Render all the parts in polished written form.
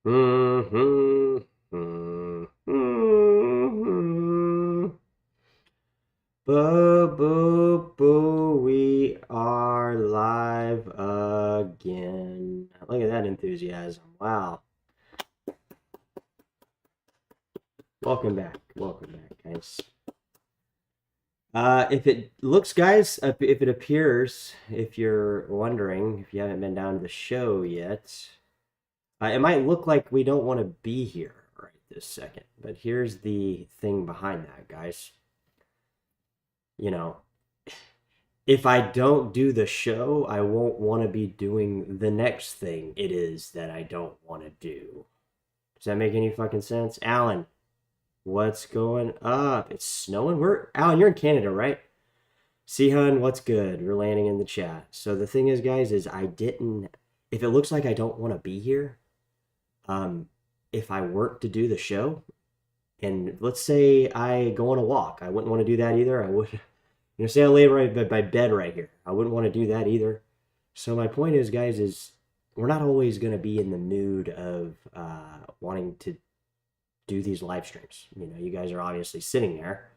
Mm-hmm. Mm-hmm. Boo, boo, boo. We are live again. Look at that enthusiasm. Wow. Welcome back. Welcome back, guys. If it looks, guys, if it appears, if you're wondering, if you haven't been down to the show yet, it might look like we don't want to be here right this second. But here's the thing behind that, guys. You know, if I don't do the show, I won't want to be doing the next thing it is that I don't want to do. Does that make any fucking sense? Alan, what's going up? It's snowing. Alan, you're in Canada, right? See, hun, what's good? We're landing in the chat. So the thing is, guys, is I didn't. If it looks like I don't want to be here, um, if I work to do the show, and let's say I go on a walk, I wouldn't want to do that either. I would, say I lay right by my bed right here. I wouldn't want to do that either. So my point is, guys, is we're not always going to be in the mood of wanting to do these live streams. You guys are obviously sitting there.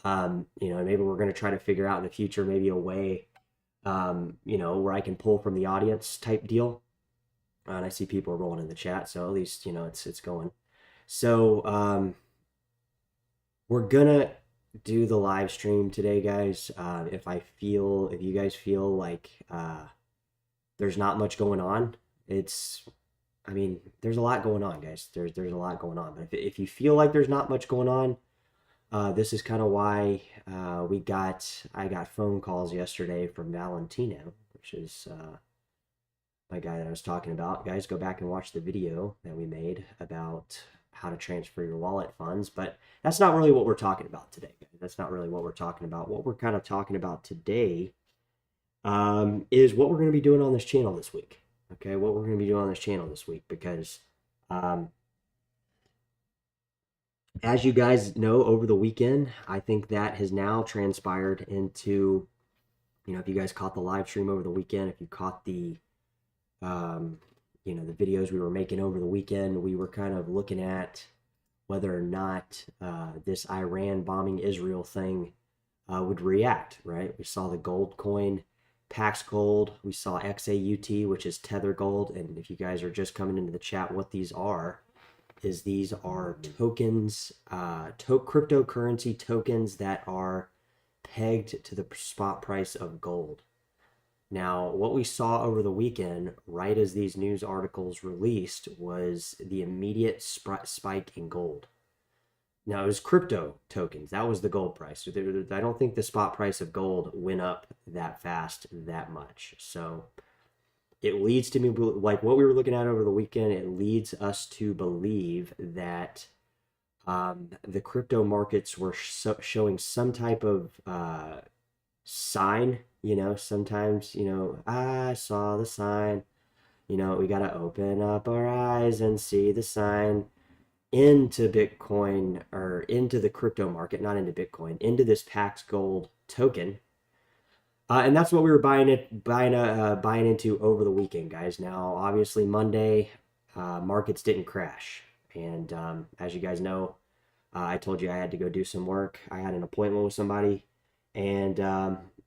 Maybe we're going to try to figure out in the future maybe a way, where I can pull from the audience type deal. And I see people rolling in the chat, so at least it's going. So we're gonna do the live stream today, guys. If you guys feel like there's not much going on, there's a lot going on, guys. There's a lot going on. But if you feel like there's not much going on, this is kind of why I got phone calls yesterday from Valentino, which is my guy that I was talking about. Guys, go back and watch the video that we made about how to transfer your wallet funds. But that's not really what we're talking about today, guys. That's not really what we're talking about. What we're kind of talking about today is what we're going to be doing on this channel this week. Okay, what we're going to be doing on this channel this week, because um, as you guys know, over the weekend, I think that has now transpired into, if you guys caught the live stream over the weekend, if you caught um, the videos we were making over the weekend, we were kind of looking at whether or not this Iran bombing Israel thing would react, right? We saw the gold coin, Pax Gold. We saw XAUT, which is Tether Gold. And if you guys are just coming into the chat, what these are is these are tokens, cryptocurrency tokens that are pegged to the spot price of gold. Now, what we saw over the weekend, right as these news articles released, was the immediate spike in gold. Now, it was crypto tokens. That was the gold price. I don't think the spot price of gold went up that fast, that much. So it leads to me, like what we were looking at over the weekend, it leads us to believe that the crypto markets were showing some type of sign. Sometimes, I saw the sign. We got to open up our eyes and see the sign into Bitcoin, or into the crypto market, not into Bitcoin, into this Pax Gold token. And that's what we were buying into over the weekend, guys. Now, obviously, Monday, markets didn't crash. And as you guys know, I told you I had to go do some work. I had an appointment with somebody, and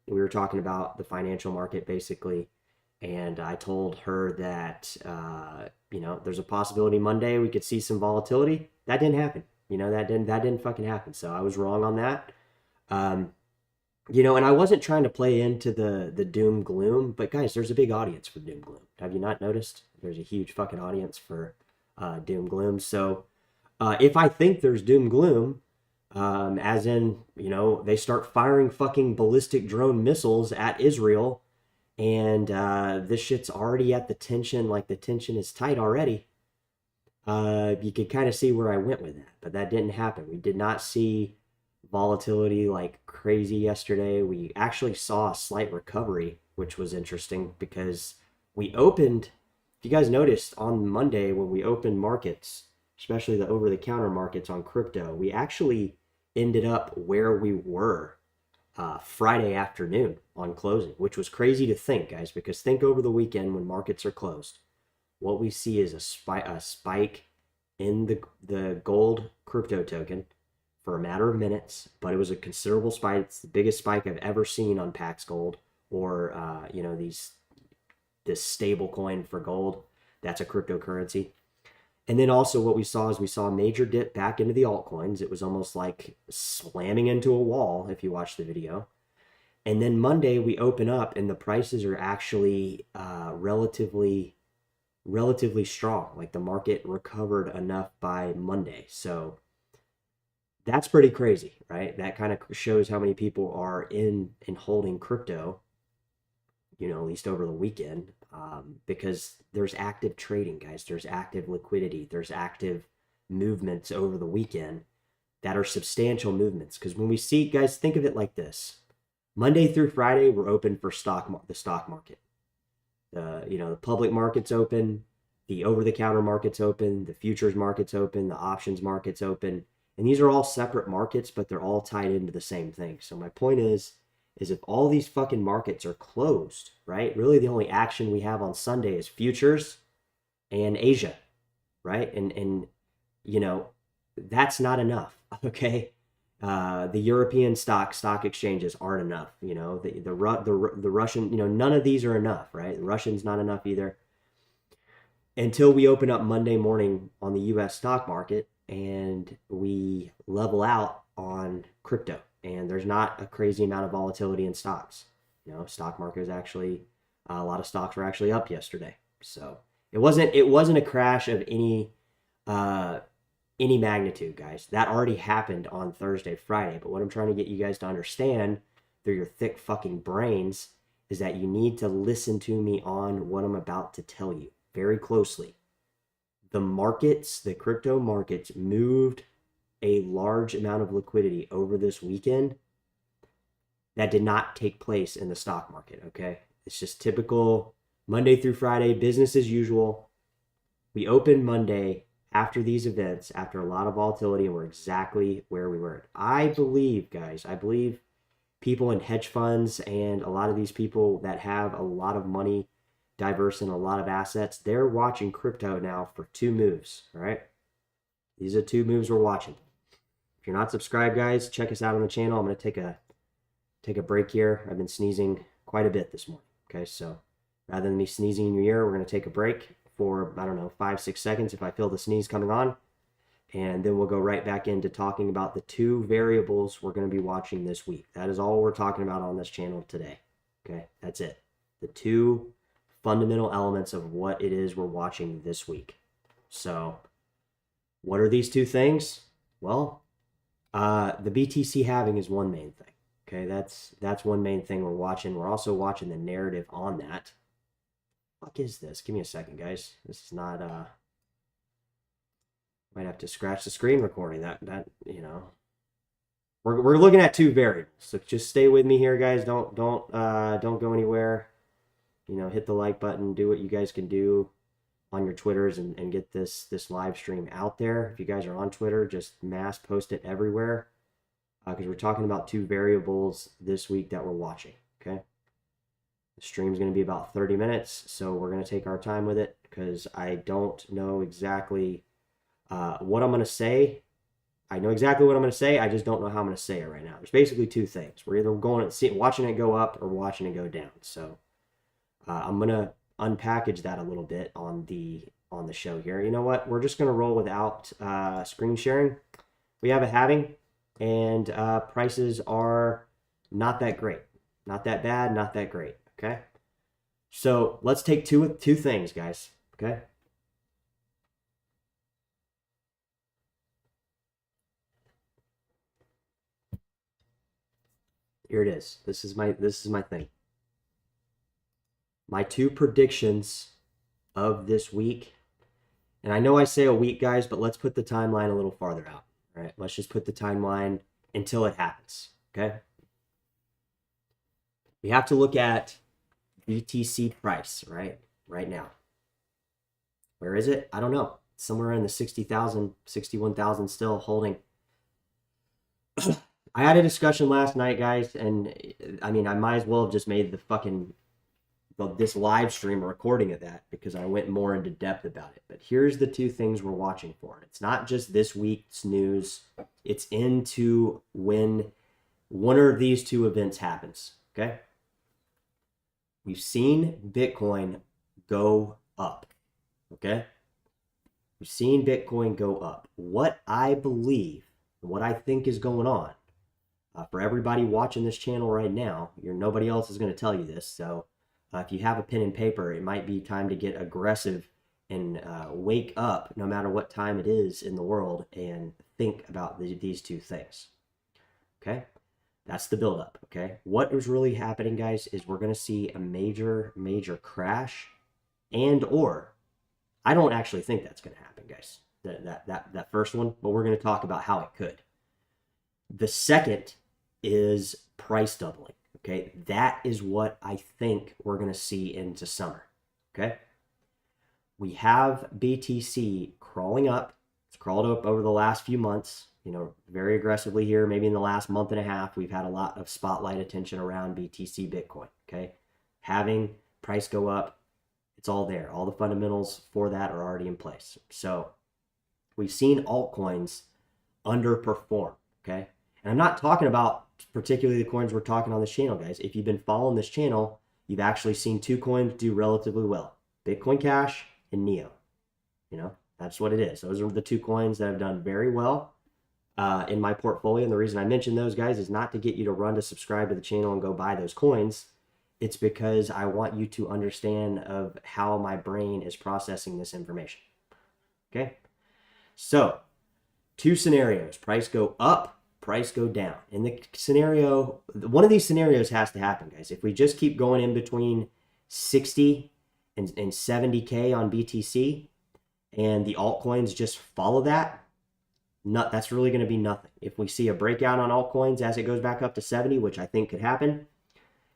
we were talking about the financial market basically. And I told her that there's a possibility Monday we could see some volatility. That didn't happen. That didn't fucking happen. So I was wrong on that. Um, and I wasn't trying to play into the doom gloom, but guys, there's a big audience for doom gloom. Have you not noticed? There's a huge fucking audience for doom gloom. So if I think there's doom gloom, as in, they start firing fucking ballistic drone missiles at Israel, and this shit's already at the tension, like the tension is tight already. You could kind of see where I went with that, but that didn't happen. We did not see volatility like crazy yesterday. We actually saw a slight recovery, which was interesting because we opened, if you guys noticed on Monday when we opened markets, especially the over-the-counter markets on crypto, we actually ended up where we were Friday afternoon on closing, which was crazy to think, guys, because think over the weekend when markets are closed. what we see is a spike in the gold crypto token for a matter of minutes, but it was a considerable spike. It's the biggest spike I've ever seen on Pax Gold or this stable coin for gold. That's a cryptocurrency. And then also what we saw is we saw a major dip back into the altcoins. It was almost like slamming into a wall if you watch the video. And then Monday we open up and the prices are actually relatively strong. Like the market recovered enough by Monday. So that's pretty crazy, right? That kind of shows how many people are in holding crypto, at least over the weekend, because there's active trading, guys. There's active liquidity. There's active movements over the weekend that are substantial movements. Because when we see, guys, think of it like this: Monday through Friday, we're open for the stock market. The public market's open, the over-the-counter market's open, the futures market's open, the options market's open. And these are all separate markets, but they're all tied into the same thing. So my point is if all these fucking markets are closed, right? Really the only action we have on Sunday is futures and Asia, right? And that's not enough, okay? The European stock exchanges aren't enough. The Russian, none of these are enough, right? The Russian's not enough either. Until we open up Monday morning on the U.S. stock market and we level out on crypto, and there's not a crazy amount of volatility in stocks. Stock market is actually a lot of stocks were actually up yesterday, so it wasn't a crash of any magnitude, guys. That already happened on Thursday, Friday. But what I'm trying to get you guys to understand through your thick fucking brains is that you need to listen to me on what I'm about to tell you very closely. The crypto markets moved a large amount of liquidity over this weekend that did not take place in the stock market, okay? It's just typical Monday through Friday, business as usual. We opened Monday after these events, after a lot of volatility, and we're exactly where we were. I believe, guys, people in hedge funds and a lot of these people that have a lot of money, diverse in a lot of assets, they're watching crypto now for two moves, all right? These are two moves we're watching. If you're not subscribed, guys, check us out on the channel. I'm going to take a break here. I've been sneezing quite a bit this morning, okay? So rather than me sneezing in your ear, we're going to take a break for, 5-6 seconds if I feel the sneeze coming on. And then we'll go right back into talking about the two variables we're going to be watching this week. That is all we're talking about on this channel today. Okay, that's it. The two fundamental elements of what it is we're watching this week. So what are these two things? Well, the BTC halving is one main thing. Okay, that's one main thing we're watching. We're also watching the narrative on that. Fuck is this? Give me a second, guys. This is not might have to scratch the screen recording. That we're looking at two variables. So just stay with me here, guys. Don't go anywhere. Hit the like button, do what you guys can do on your Twitters and get this live stream out there. If you guys are on Twitter, just mass post it everywhere. Because we're talking about two variables this week that we're watching, okay? The stream's going to be about 30 minutes, so we're going to take our time with it because I don't know exactly what I'm going to say. I know exactly what I'm going to say. I just don't know how I'm going to say it right now. There's basically two things. We're either watching it go up or watching it go down. So I'm going to unpackage that a little bit on the show here. You know what? We're just going to roll without screen sharing. We have a halving, and prices are not that great. Not that bad, not that great. Okay, so let's take two things, guys. Okay, here it is. This is my thing. My two predictions of this week, and I know I say a week, guys, but let's put the timeline a little farther out. All right, let's just put the timeline until it happens. Okay, we have to look at BTC price right now. Where is it? I don't know. Somewhere in the 60,000, 61,000 still holding. I had a discussion last night, guys, and I might as well have just made this live stream, a recording of that, because I went more into depth about it. But here's the two things we're watching for. It's not just this week's news. It's into when one of these two events happens, okay? We've seen Bitcoin go up, okay? We've seen Bitcoin go up. What I believe, what I think is going on, for everybody watching this channel right now, nobody else is going to tell you this, so if you have a pen and paper, it might be time to get aggressive and wake up no matter what time it is in the world and think about these two things, okay? That's the buildup, okay? What is really happening, guys, is we're going to see a major, major crash, or I don't actually think that's going to happen, guys, that first one, but we're going to talk about how it could. The second is price doubling, okay? That is what I think we're going to see into summer, okay? We have BTC crawling up. It's crawled up over the last few months, very aggressively here. Maybe in the last month and a half, we've had a lot of spotlight attention around BTC Bitcoin, okay? Having price go up, it's all there. All the fundamentals for that are already in place. So we've seen altcoins underperform, okay? And I'm not talking about particularly the coins we're talking on this channel, guys. If you've been following this channel, you've actually seen two coins do relatively well. Bitcoin Cash and Neo. That's what it is. Those are the two coins that have done very well in my portfolio. And the reason I mention those, guys, is not to get you to run to subscribe to the channel and go buy those coins. It's because I want you to understand of how my brain is processing this information. Okay? So, two scenarios. Price go up, price go down. In the scenario, one of these scenarios has to happen, guys. If we just keep going in between 60 and 70K on BTC, and the altcoins just follow that, that's really going to be nothing. If we see a breakout on altcoins as it goes back up to 70, which I think could happen,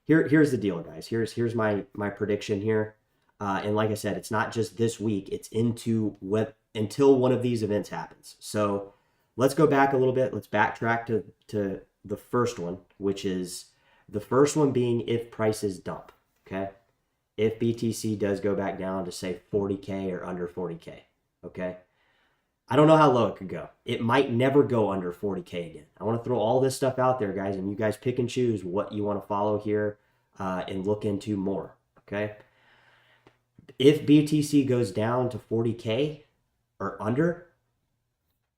here's the deal, guys. Here's my prediction here. And like I said, it's not just this week. It's until one of these events happens. So let's go back a little bit. Let's backtrack to the first one, which is the first one being if prices dump, okay? If BTC does go back down to, say, 40K or under 40K, okay? I don't know how low it could go. It might never go under 40K again. I want to throw all this stuff out there, guys, and you guys pick and choose what you want to follow here and look into more, okay? If BTC goes down to 40K or under,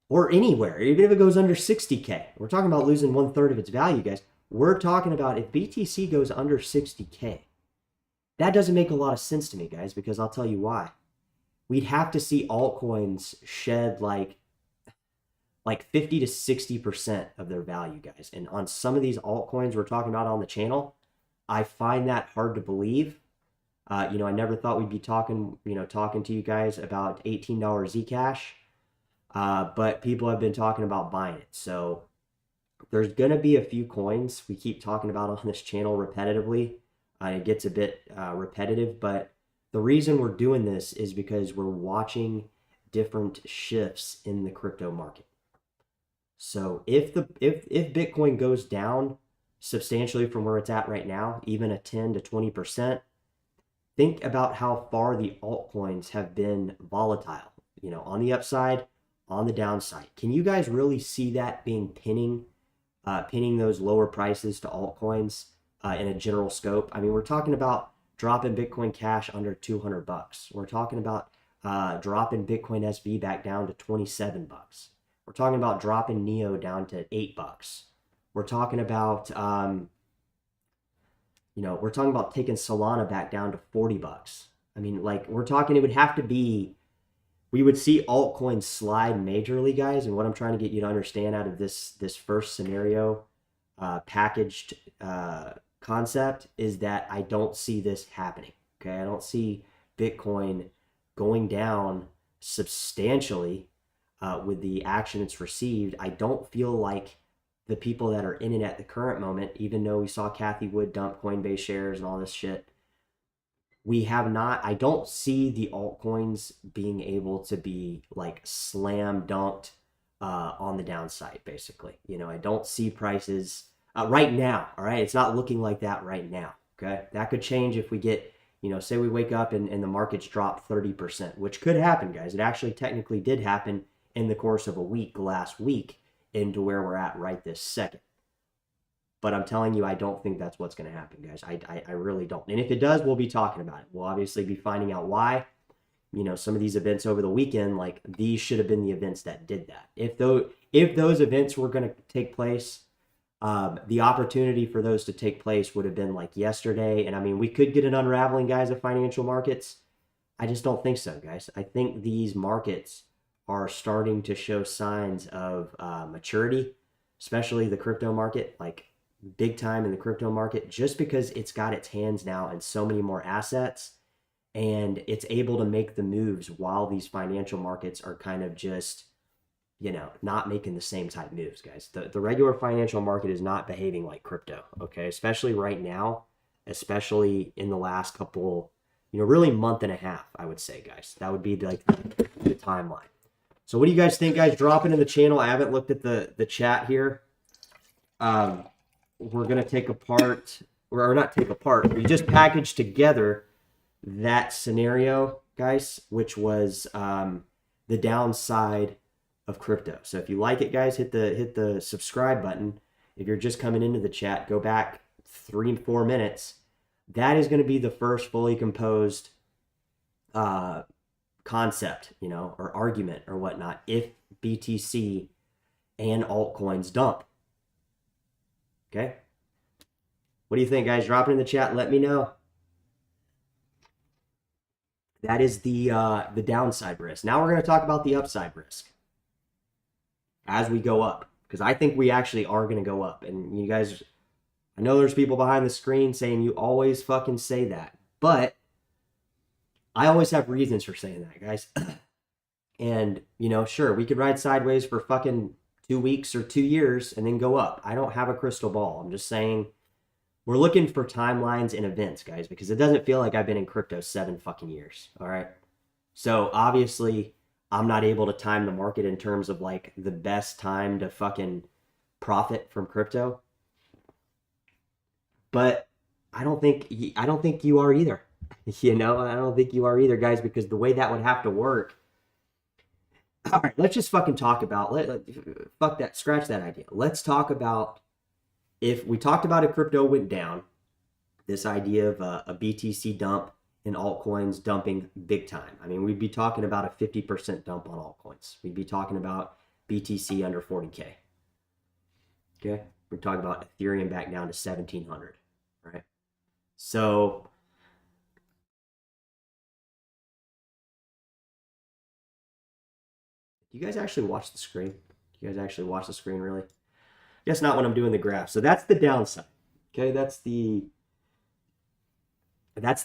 or anywhere, even if it goes under 60K, we're talking about losing 1/3 of its value, guys. We're talking about if BTC goes under 60K. That doesn't make a lot of sense to me, guys, because I'll tell you why. We'd have to see altcoins shed like 50 to 60% of their value, guys. And on some of these altcoins we're talking about on the channel, I find that hard to believe. I never thought we'd be talking to you guys about $18 Zcash, but people have been talking about buying it. So there's going to be a few coins we keep talking about on this channel repetitively. It gets a bit repetitive, but the reason we're doing this is because we're watching different shifts in the crypto market. So if Bitcoin goes down substantially from where it's at right now, even a 10 to 20%, think about how far the altcoins have been volatile, on the upside, on the downside. Can you guys really see that being pinning those lower prices to altcoins in a general scope? I mean, we're talking about dropping Bitcoin Cash under $200. We're talking about dropping Bitcoin SV back down to $27. We're talking about dropping Neo down to $8. We're talking about we're talking about taking Solana back down to $40. I mean, like, it would have to be, we would see altcoins slide majorly, guys. And what I'm trying to get you to understand out of this first scenario packaged concept is that I don't see this happening, okay? I don't see Bitcoin going down substantially with the action it's received. I don't feel like the people that are in it at the current moment, even though we saw Kathy Wood dump Coinbase shares and all this shit, I don't see the altcoins being able to be like slam dunked on the downside, basically. I don't see prices right now, all right? It's not looking like that right now, okay? That could change if we get say we wake up and the markets drop 30%, which could happen, guys. It actually technically did happen in the course of a week last week into where we're at right this second. But I'm telling you, I don't think that's what's going to happen, guys. I really don't. And if it does, we'll be talking about it. We'll obviously be finding out why. Some of these events over the weekend, like these should have been the events that did that. If those events were going to take place, the opportunity for those to take place would have been like yesterday. And I mean, we could get an unraveling, guys, of financial markets. I just don't think so, guys. I think these markets are starting to show signs of maturity, especially the crypto market, like big time in the crypto market, just because it's got its hands now in so many more assets and it's able to make the moves while these financial markets are kind of just, not making the same type moves, guys. The regular financial market is not behaving like crypto, okay? Especially right now, especially in the last couple, really month and a half, I would say, guys. That would be like the timeline. So what do you guys think, guys? Drop it in the channel. I haven't looked at the chat here. We're going to take apart, or not take apart, we just packaged together that scenario, guys, which was the downside of crypto. So if you like it, guys, hit the subscribe button. If you're just coming into the chat, go back 3-4 minutes. That is going to be the first fully composed concept, or argument or whatnot, if BTC and altcoins dump. Okay? What do you think, guys? Drop it in the chat. Let me know. That is the downside risk. Now we're going to talk about the upside risk as we go up, because I think we actually are going to go up. And you guys, I know there's people behind the screen saying you always fucking say that, but I always have reasons for saying that, guys. And, sure, we could ride sideways for fucking 2 weeks or 2 years and then go up. I don't have a crystal ball. I'm just saying we're looking for timelines and events, guys, because it doesn't feel like I've been in crypto 7 fucking years, all right? So, obviously, I'm not able to time the market in terms of, like, the best time to fucking profit from crypto. But I don't think you are either. I don't think you are either, guys, because the way that would have to work. All right, let's just fucking talk about, fuck that, scratch that idea. Let's talk about, if we talked about if crypto went down, this idea of a BTC dump and altcoins dumping big time. I mean, we'd be talking about a 50% dump on altcoins. We'd be talking about BTC under 40K. Okay? We're talking about Ethereum back down to 1,700, right? So do you guys actually watch the screen? Do you guys actually watch the screen, really? Guess not when I'm doing the graph. So that's the downside. Okay, that's the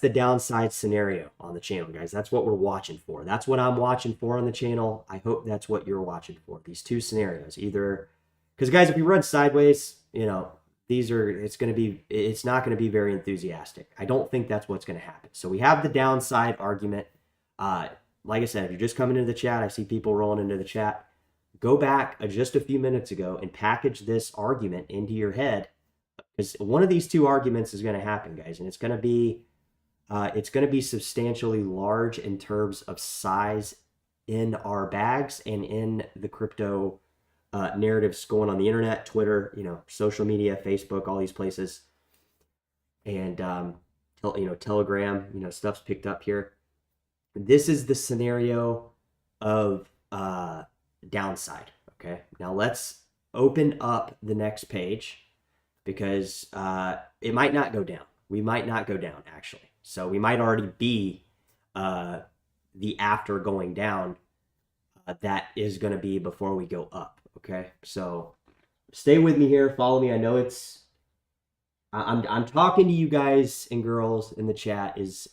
downside scenario on the channel, guys. That's what we're watching for. That's what I'm watching for on the channel. I hope that's what you're watching for. These two scenarios, either, because guys, if we run sideways, it's not going to be very enthusiastic. I don't think that's what's going to happen. So we have the downside argument. Like I said, if you're just coming into the chat, I see people rolling into the chat. Go back just a few minutes ago and package this argument into your head, because one of these two arguments is going to happen, guys, and it's going to be substantially large in terms of size in our bags and in the crypto narratives going on the internet, Twitter, social media, Facebook, all these places, and Telegram, stuff's picked up here. This is the scenario of downside. Okay, now let's open up the next page, because it might not go down. We might not go down, actually. So we might already be the after going down that is going to be before we go up. Okay, so stay with me here. Follow me. I know I'm talking to you guys and girls in the chat is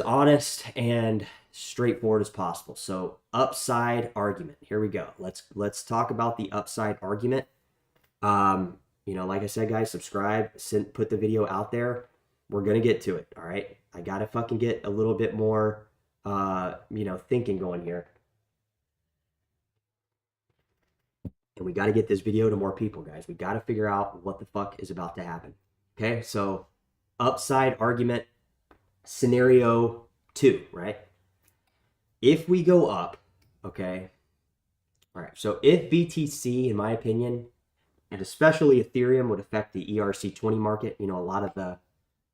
honest and straightforward as possible. So upside argument. Here we go. Let's talk about the upside argument. Like I said, guys, subscribe, put the video out there. We're gonna get to it. All right. I gotta fucking get a little bit more thinking going here. And we got to get this video to more people, guys. We got to figure out what the fuck is about to happen. Okay, so upside argument. scenario 2, right? If we go up, okay, all right, so if BTC, in my opinion, and especially Ethereum, would affect the ERC20 market, a lot of the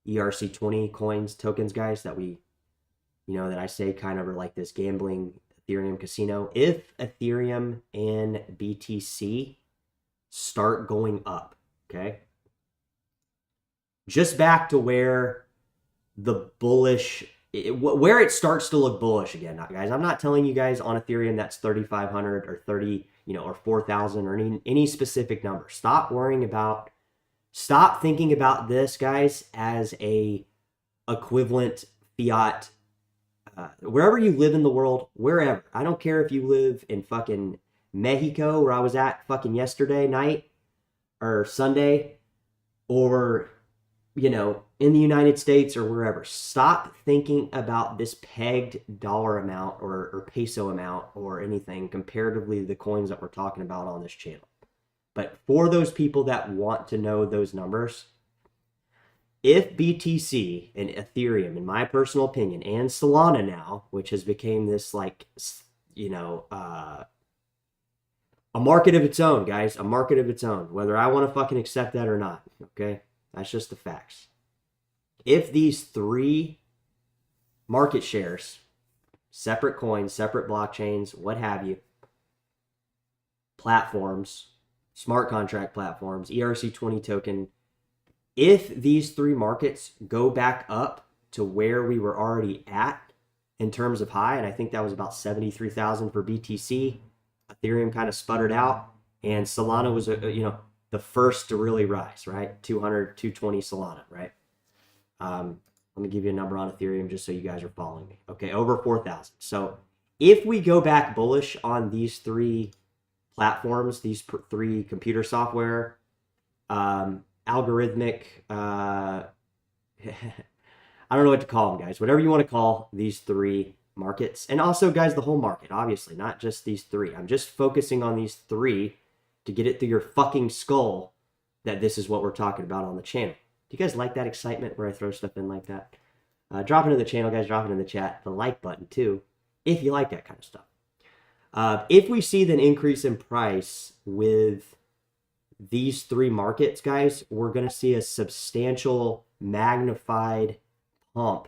ERC20 coins, tokens, guys, that that I say kind of are like this gambling Ethereum casino. If Ethereum and BTC start going up, okay, just back to where the bullish, where it starts to look bullish again, guys. I'm not telling you guys on Ethereum that's 3,500 or 30, or 4,000 or any specific number. Stop thinking about this, guys, as a equivalent fiat. Wherever you live in the world, wherever. I don't care if you live in fucking Mexico, where I was at fucking yesterday night or Sunday, or in the United States or wherever. Stop thinking about this pegged dollar amount or peso amount or anything comparatively to the coins that we're talking about on this channel. But for those people that want to know those numbers, if BTC and Ethereum, in my personal opinion, and Solana now, which has become this a market of its own, guys, a market of its own, whether I want to fucking accept that or not, okay? That's just the facts. If these 3 market shares, separate coins, separate blockchains, what have you, platforms, smart contract platforms, ERC20 token, if these 3 markets go back up to where we were already at in terms of high, and I think that was about 73,000 for BTC, Ethereum kind of sputtered out, and Solana was, the first to really rise, right? 200, 220 Solana, right? Let me give you a number on Ethereum just so you guys are following me. Okay, over 4,000. So if we go back bullish on these 3 platforms, these 3 computer software, algorithmic, I don't know what to call them, guys. Whatever you want to call these 3 markets. And also, guys, the whole market, obviously, not just these 3. I'm just focusing on these 3 to get it through your fucking skull that this is what we're talking about on the channel. Do you guys like that excitement where I throw stuff in like that? Drop it in the channel, guys. Drop it in the chat. The like button, too, if you like that kind of stuff. If we see an increase in price with these 3 markets, guys, we're going to see a substantial magnified pump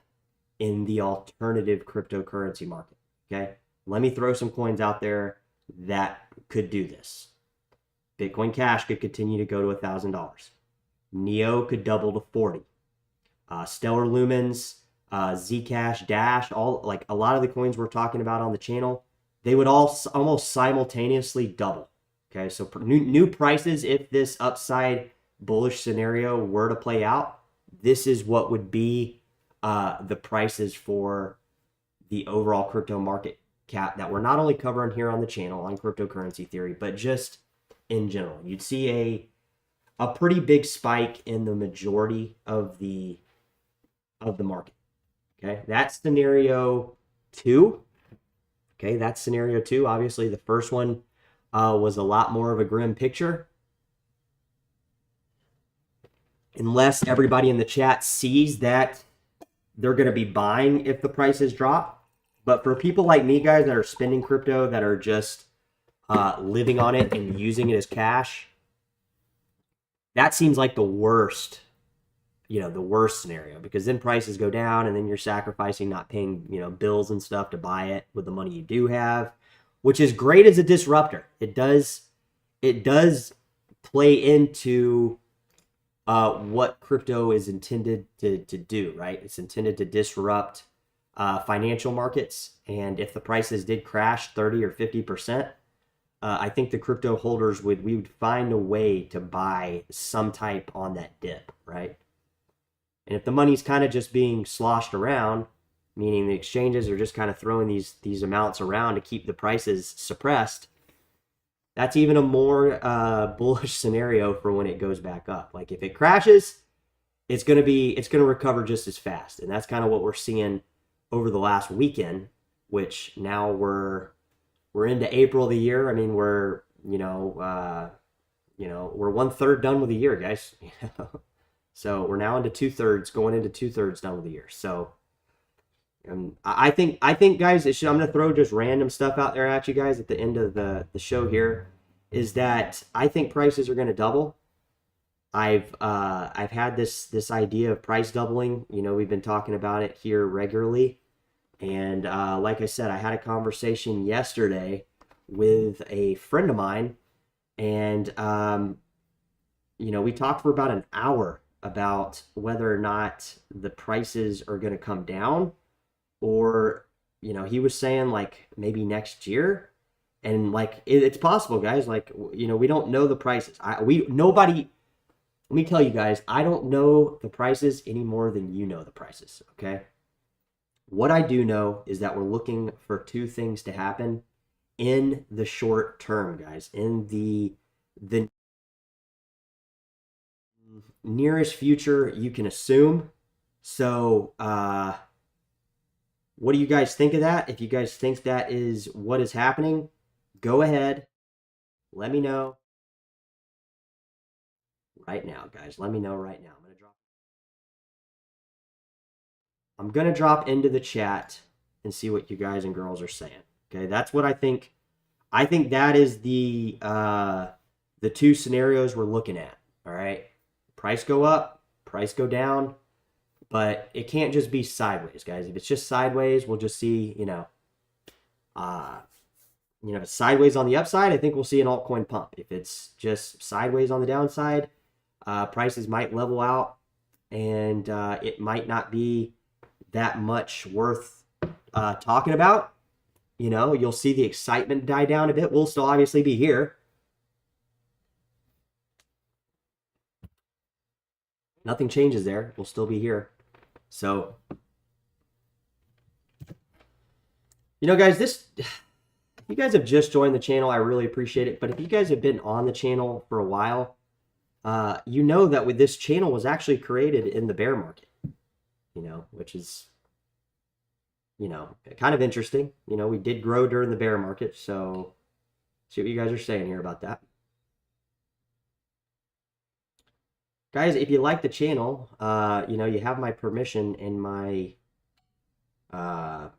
in the alternative cryptocurrency market, okay? Let me throw some coins out there that could do this. Bitcoin Cash could continue to go to $1,000. Neo could double to 40. Stellar Lumens, Zcash, Dash, all like a lot of the coins we're talking about on the channel, they would all almost simultaneously double. Okay, so new prices, if this upside bullish scenario were to play out, this is what would be the prices for the overall crypto market cap that we're not only covering here on the channel on cryptocurrency theory, but just in general. You'd see a pretty big spike in the majority of the market. Okay, that's scenario 2. Okay, that's scenario 2. Obviously, the first one was a lot more of a grim picture. Unless everybody in the chat sees that they're going to be buying if the prices drop. But for people like me, guys, that are spending crypto, that are just living on it and using it as cash, that seems like the worst, the worst scenario, because then prices go down and then you're sacrificing not paying, bills and stuff to buy it with the money you do have, which is great as a disruptor. It does play into what crypto is intended to do, right? It's intended to disrupt financial markets. And if the prices did crash 30 or 50%, I think the crypto holders we would find a way to buy some type on that dip, right? And if the money's kind of just being sloshed around, meaning the exchanges are just kind of throwing these amounts around to keep the prices suppressed, that's even a more bullish scenario for when it goes back up. Like if it crashes, it's going to recover just as fast. And that's kind of what we're seeing over the last weekend, which now we're into April of the year. I mean, we're 1/3 done with the year, guys. So we're now into 2/3, going into 2/3 done with the year. So I think, guys, I'm gonna throw just random stuff out there at you guys at the end of the show here. Is that I think prices are gonna double. I've had this idea of price doubling. We've been talking about it here regularly, and like I said, I had a conversation yesterday with a friend of mine, and we talked for about an hour about whether or not the prices are going to come down, or he was saying like maybe next year, and like it's possible, guys. Like we don't know the prices. We nobody. Let me tell you guys, I don't know the prices any more than you know the prices. Okay. What I do know is that we're looking for two things to happen in the short term, guys. In the nearest future you can assume. So, what do you guys think of that? If you guys think that is what is happening, go ahead. Let me know right now, guys. Let me know right now. I'm gonna drop into the chat and see what you guys and girls are saying. Okay, that's what I think. I think that is the two scenarios we're looking at. All right, price go up, price go down, but it can't just be sideways, guys. If it's just sideways, we'll just see, uh, if it's sideways on the upside, I think we'll see an altcoin pump. If it's just sideways on the downside, prices might level out, and it might not be that much worth talking about. You'll see the excitement die down a bit. We'll still obviously be here. Nothing changes there. We'll still be here. So, guys, you guys have just joined the channel. I really appreciate it. But if you guys have been on the channel for a while, you know that with this channel was actually created in the bear market, which is, kind of interesting. We did grow during the bear market. So see what you guys are saying here about that. Guys, if you like the channel, you have my permission and my, I'm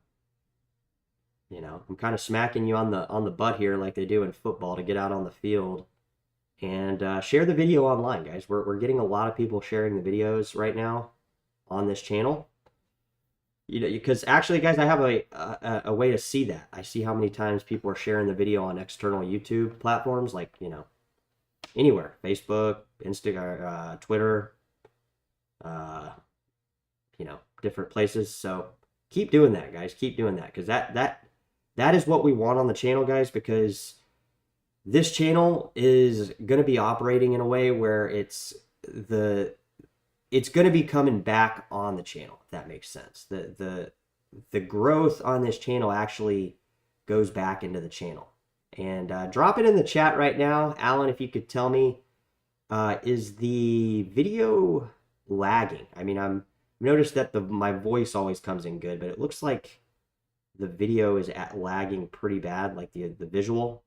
kind of smacking you on the butt here like they do in football to get out on the field. And share the video online, guys. We're getting a lot of people sharing the videos right now on this channel. Because actually, guys, I have a way to see that. I see how many times people are sharing the video on external YouTube platforms, like, anywhere. Facebook, Instagram, Twitter, different places. So keep doing that, guys. Keep doing that, because that is what we want on the channel, guys, because this channel is going to be operating in a way where it's going to be coming back on the channel, if that makes sense. The growth on this channel actually goes back into the channel. And drop it in the chat right now. Alan, if you could tell me, is the video lagging? I mean, I've noticed that my voice always comes in good, but it looks like the video is lagging pretty bad, like the visual.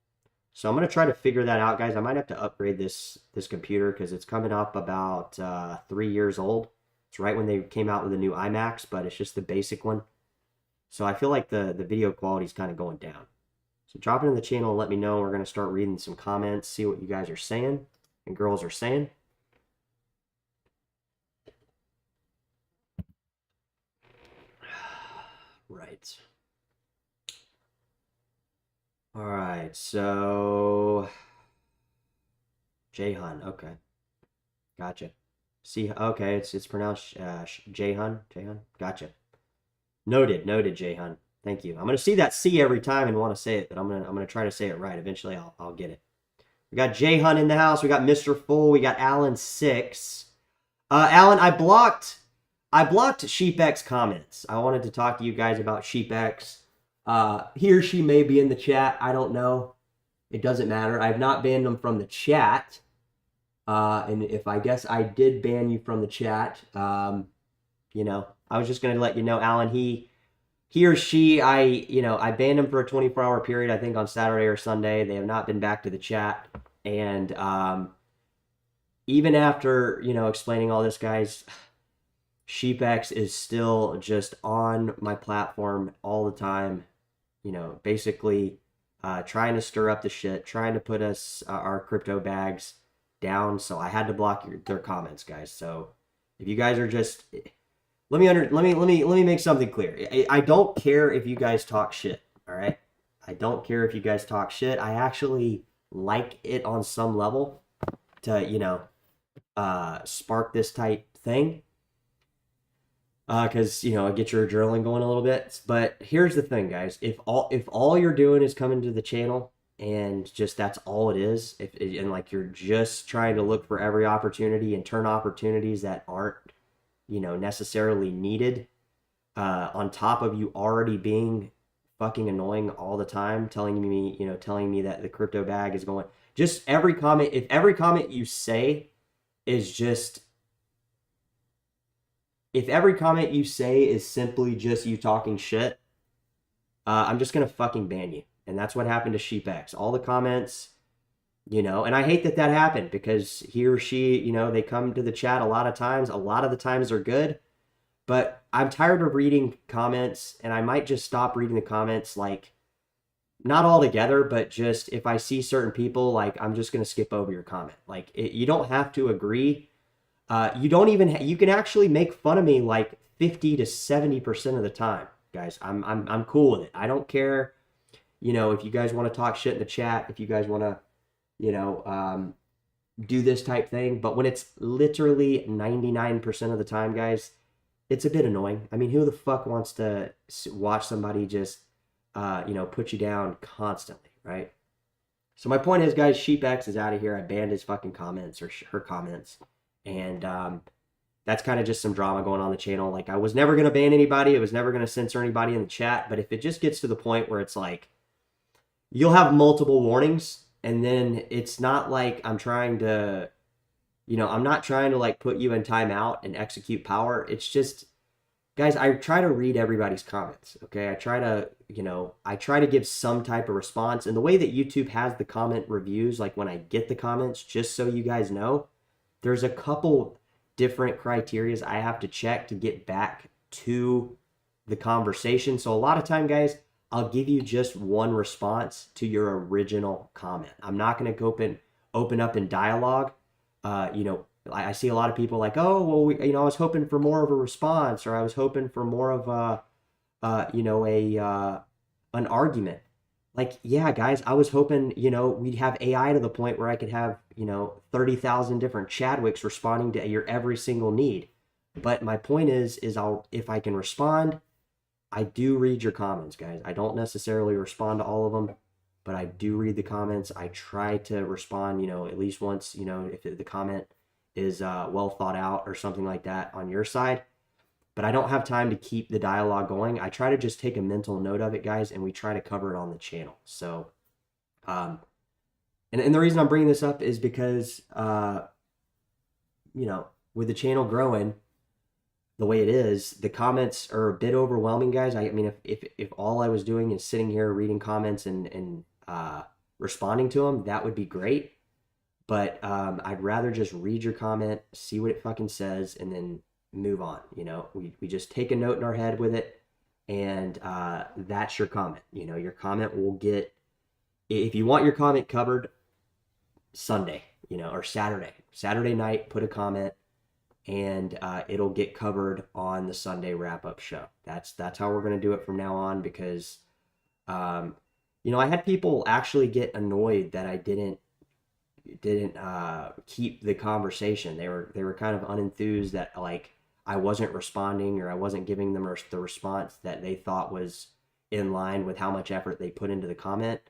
So I'm going to try to figure that out, guys. I might have to upgrade this computer because it's coming up about 3 years old. It's right when they came out with the new iMacs, but it's just the basic one. So I feel like the video quality is kind of going down. So drop it in the channel and let me know. We're going to start reading some comments, see what you guys are saying and girls are saying. Right. All right, so Jahan, okay, gotcha. See, okay, it's pronounced Jahan, gotcha. Noted, Jahan. Thank you. I'm gonna see that C every time and want to say it, but I'm gonna try to say it right. Eventually, I'll get it. We got Jahan in the house. We got Mr. Full. We got Alan 6. Alan, I blocked SheepX comments. I wanted to talk to you guys about SheepX. He or she may be in the chat. I don't know. It doesn't matter. I've not banned them from the chat. And if I guess I did ban you from the chat, I was just going to let you know, Alan, he or she, I banned him for a 24-hour period, I think on Saturday or Sunday. They have not been back to the chat. And even after, explaining all this, guys, SheepX is still just on my platform all the time, basically trying to stir up the shit, trying to put us our crypto bags down. So I had to block their comments, guys. So if you guys are just let me make something clear. I don't care if you guys talk shit. All right, I don't care if you guys talk shit. I actually like it on some level to spark this type thing because get your adrenaline going a little bit. But here's the thing, guys: if all you're doing is coming to the channel and just that's all it is, if and like you're just trying to look for every opportunity and turn opportunities that aren't necessarily needed, on top of you already being fucking annoying all the time, telling me that the crypto bag is going. Just every comment, if every comment you say is just if every comment you say is simply just you talking shit, I'm just gonna fucking ban you. And that's what happened to SheepX. All the comments, and I hate that happened because he or she, they come to the chat a lot of times. A lot of the times they're good, but I'm tired of reading comments, and I might just stop reading the comments, like not all together, but just if I see certain people, like I'm just gonna skip over your comment. Like you don't have to agree. You don't even you can actually make fun of me like 50 to 70% of the time, guys. I'm cool with it. I don't care. If you guys want to talk shit in the chat, if you guys want to, you know, um, do this type thing. But when it's literally 99% of the time, guys, it's a bit annoying. I mean, who the fuck wants to watch somebody just, put you down constantly, right? So my point is, guys, SheepX is out of here. I banned his fucking comments or her comments, and that's kind of just some drama going on the channel. Like, I was never gonna ban anybody. I was never gonna censor anybody in the chat. But if it just gets to the point where it's like you'll have multiple warnings, and then it's not like I'm trying to, I'm not trying to like put you in timeout and execute power. It's just, guys, I try to read everybody's comments. Okay, I try to give some type of response. And the way that YouTube has the comment reviews, like when I get the comments, just so you guys know, there's a couple different criterias I have to check to get back to the conversation. So a lot of time, guys, I'll give you just one response to your original comment. I'm not going to open up in dialogue. I see a lot of people like, oh, well, I was hoping for more of a response, or I was hoping for more of an argument. Like, yeah, guys, I was hoping, we'd have AI to the point where I could have, 30,000 different Chadwicks responding to your every single need. But my point is if I can respond, I do read your comments, guys. I don't necessarily respond to all of them, but I do read the comments. I try to respond, at least once, if the comment is well thought out or something like that on your side. But I don't have time to keep the dialogue going. I try to just take a mental note of it, guys, and we try to cover it on the channel. So, and the reason I'm bringing this up is because, with the channel growing the way it is, the comments are a bit overwhelming, guys. I mean, if all I was doing is sitting here reading comments and responding to them, that would be great. But I'd rather just read your comment, see what it fucking says, and then move on. We just take a note in our head with it, and that's your comment. Your comment will get, if you want your comment covered Sunday, or Saturday night, put a comment, and it'll get covered on the Sunday wrap-up show. That's how we're going to do it from now on, because I had people actually get annoyed that I didn't keep the conversation. They were kind of unenthused that like I wasn't responding, or I wasn't giving them the response that they thought was in line with how much effort they put into the comment.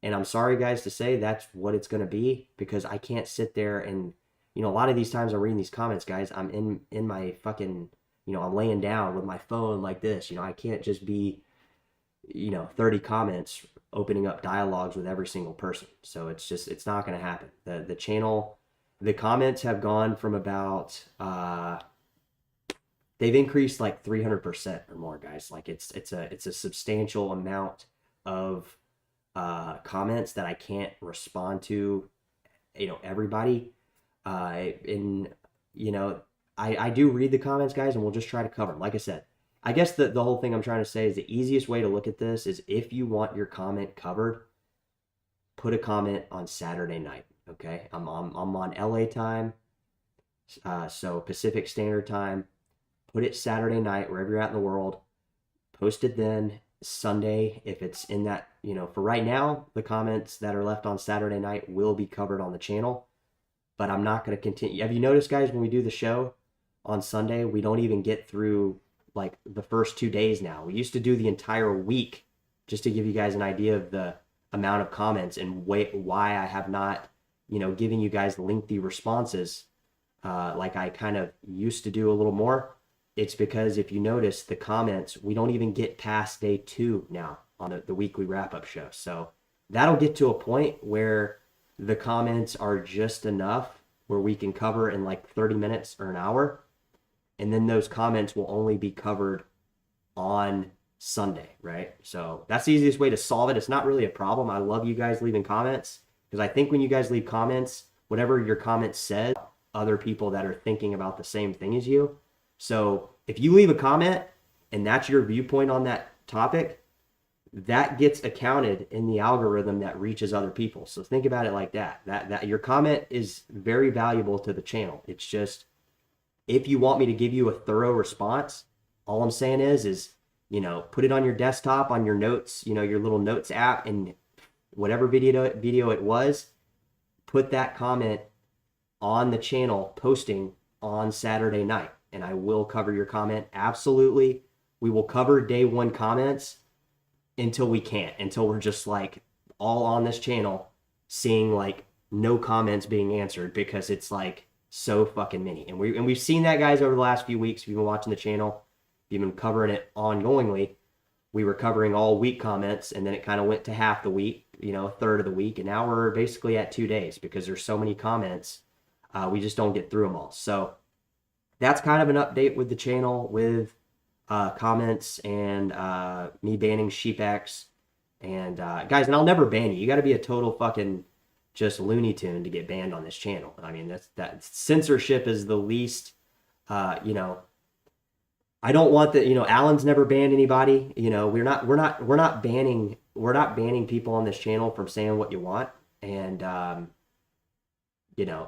And I'm sorry, guys, to say that's what it's going to be, because I can't sit there and, a lot of these times I'm reading these comments, guys, I'm in my fucking, I'm laying down with my phone like this. I can't just be, 30 comments opening up dialogues with every single person. So it's not going to happen. The channel, the comments have gone from about, they've increased like 300% or more, guys. Like it's a substantial amount of comments that I can't respond to, everybody. And I do read the comments, guys, and we'll just try to cover them. Like I said, I guess the whole thing I'm trying to say is the easiest way to look at this is if you want your comment covered, put a comment on Saturday night. Okay, I'm on LA time, so Pacific Standard Time. Put it Saturday night wherever you're at in the world. Post it then Sunday if it's in that, for right now, the comments that are left on Saturday night will be covered on the channel, but I'm not going to continue. Have you noticed, guys, when we do the show on Sunday, we don't even get through like the first 2 days now. We used to do the entire week just to give you guys an idea of the amount of comments and why I have not, given you guys lengthy responses like I kind of used to do a little more. It's because if you notice the comments, we don't even get past day 2 now on the weekly wrap-up show. So that'll get to a point where the comments are just enough where we can cover in like 30 minutes or an hour. And then those comments will only be covered on Sunday, right? So that's the easiest way to solve it. It's not really a problem. I love you guys leaving comments because I think when you guys leave comments, whatever your comment says, other people that are thinking about the same thing as you. So if you leave a comment and that's your viewpoint on that topic, that gets accounted in the algorithm that reaches other people. So think about it like that. That your comment is very valuable to the channel. It's just, if you want me to give you a thorough response, all I'm saying is, put it on your desktop, on your notes, your little notes app, and whatever video it was, put that comment on the channel posting on Saturday night. And I will cover your comment. Absolutely. We will cover day 1 comments until we can't, until we're just like all on this channel seeing like no comments being answered because it's like so fucking many. And we've seen that, guys, over the last few weeks. If you've been watching the channel, if you've been covering it ongoingly, we were covering all week comments and then it kind of went to half the week, a third of the week. And now we're basically at 2 days because there's so many comments. We just don't get through them all. So that's kind of an update with the channel, with comments and me banning SheepX. And guys, and I'll never ban you. You got to be a total fucking just Looney Tune to get banned on this channel. I mean, that censorship is the least, I don't want that, Alan's never banned anybody. We're not banning people on this channel from saying what you want. And,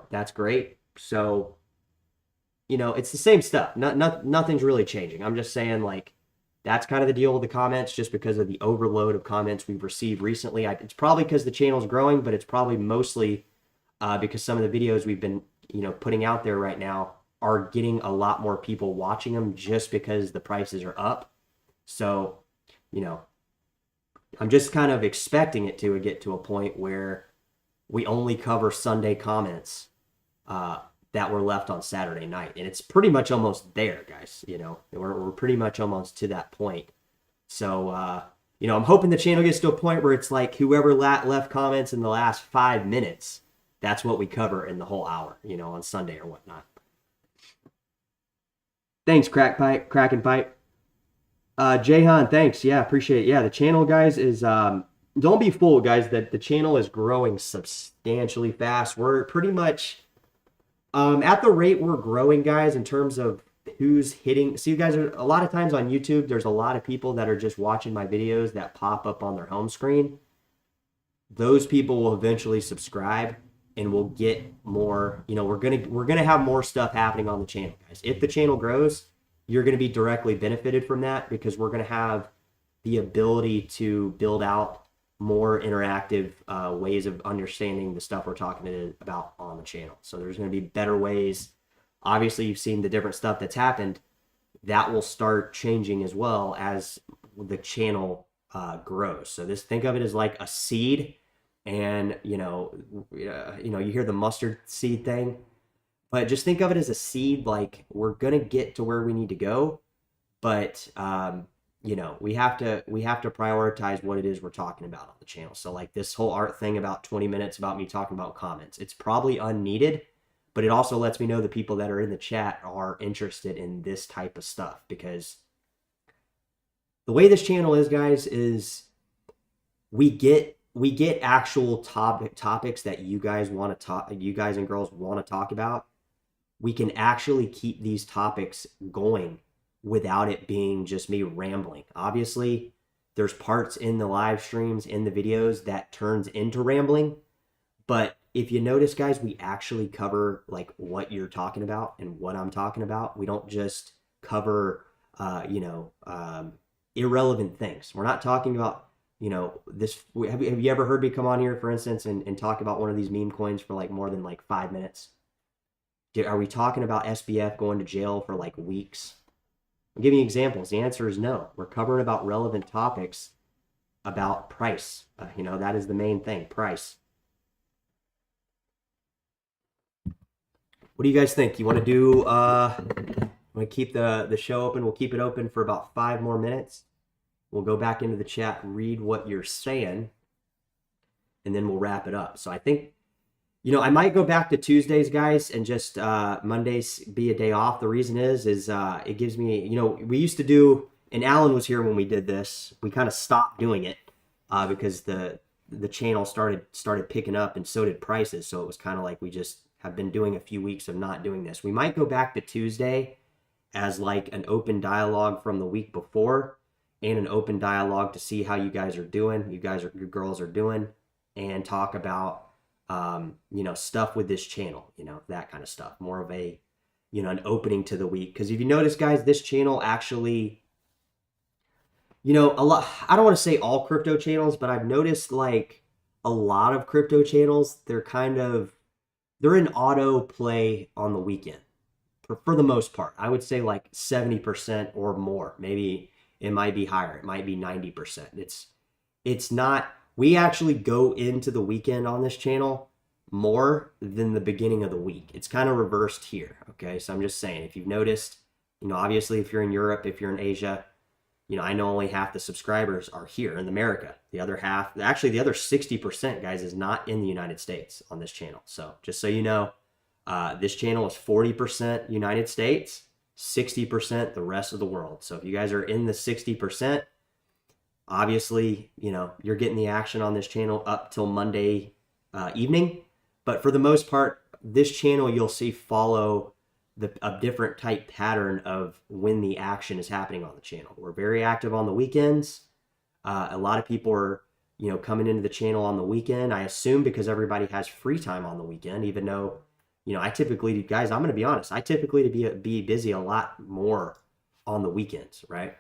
that's great. So, it's the same stuff. Nothing's really changing. I'm just saying, like, that's kind of the deal with the comments, just because of the overload of comments we've received recently. It's probably because the channel's growing, but it's probably mostly because some of the videos we've been, putting out there right now are getting a lot more people watching them just because the prices are up. So, I'm just kind of expecting it to get to a point where we only cover Sunday comments that were left on Saturday night. And it's pretty much almost there, guys. We're pretty much almost to that point. So, I'm hoping the channel gets to a point where it's like whoever left comments in the last 5 minutes, that's what we cover in the whole hour, on Sunday or whatnot. Thanks, Kraken Pipe. Jahan, thanks. Yeah, appreciate it. Yeah, the channel, guys, is, don't be fooled, guys, that the channel is growing substantially fast. We're pretty much... at the rate we're growing, guys, in terms of who's hitting, see, you guys, are a lot of times on YouTube, there's a lot of people that are just watching my videos that pop up on their home screen. Those people will eventually subscribe and we'll get more, we're gonna have more stuff happening on the channel, guys. If the channel grows, you're gonna be directly benefited from that because we're gonna have the ability to build out more interactive ways of understanding the stuff we're talking about on the channel. So there's going to be better ways. Obviously, you've seen the different stuff that's happened. That will start changing as well as the channel grows. So think of it as like a seed, and you hear the mustard seed thing, but just think of it as a seed. Like, we're going to get to where we need to go, but we have to prioritize what it is we're talking about on the channel. So like this whole art thing about 20 minutes about me talking about comments, it's probably unneeded, but it also lets me know the people that are in the chat are interested in this type of stuff, because the way this channel is, guys, is we get actual topics that you guys want to talk, you guys and girls want to talk about, we can actually keep these topics going without it being just me rambling. Obviously, there's parts in the live streams, in the videos that turns into rambling, but if you notice, guys, we actually cover like what you're talking about and what I'm talking about. We don't just cover, irrelevant things. We're not talking about, this. Have you ever heard me come on here, for instance, and talk about one of these meme coins for like more than like 5 minutes? Are we talking about SBF going to jail for like weeks? I'm giving you examples. The answer is no. We're covering about relevant topics about price. That is the main thing, price. What do you guys think? You want to do, want to keep the show open? We'll keep it open for about 5 more minutes. We'll go back into the chat, read what you're saying, and then we'll wrap it up. So I think, I might go back to Tuesdays, guys, and just Mondays be a day off. The reason is it gives me, we used to do, and Alan was here when we did this. We kind of stopped doing it because the channel started picking up, and so did prices. So it was kind of like we just have been doing a few weeks of not doing this. We might go back to Tuesday as like an open dialogue from the week before and an open dialogue to see how you guys are doing, your girls are doing, and talk about, stuff with this channel, that kind of stuff. More of a, an opening to the week. Because if you notice, guys, this channel actually, a lot, I don't want to say all crypto channels, but I've noticed like a lot of crypto channels, they're in auto play on the weekend for the most part. I would say like 70% or more. Maybe it might be higher. It might be 90%. It's not, we actually go into the weekend on this channel more than the beginning of the week. It's kind of reversed here. Okay. So I'm just saying, if you've noticed, obviously if you're in Europe, if you're in Asia, I know only half the subscribers are here in America. The other half, actually the other 60%, guys, is not in the United States on this channel. So just so you know, this channel is 40% United States, 60% the rest of the world. So if you guys are in the 60%, obviously, you're getting the action on this channel up till Monday evening. But for the most part, this channel you'll see follow a different type pattern of when the action is happening on the channel. We're very active on the weekends. A lot of people are, coming into the channel on the weekend, I assume because everybody has free time on the weekend, even though, I typically, guys, I'm going to be honest, I typically be busy a lot more on the weekends, right?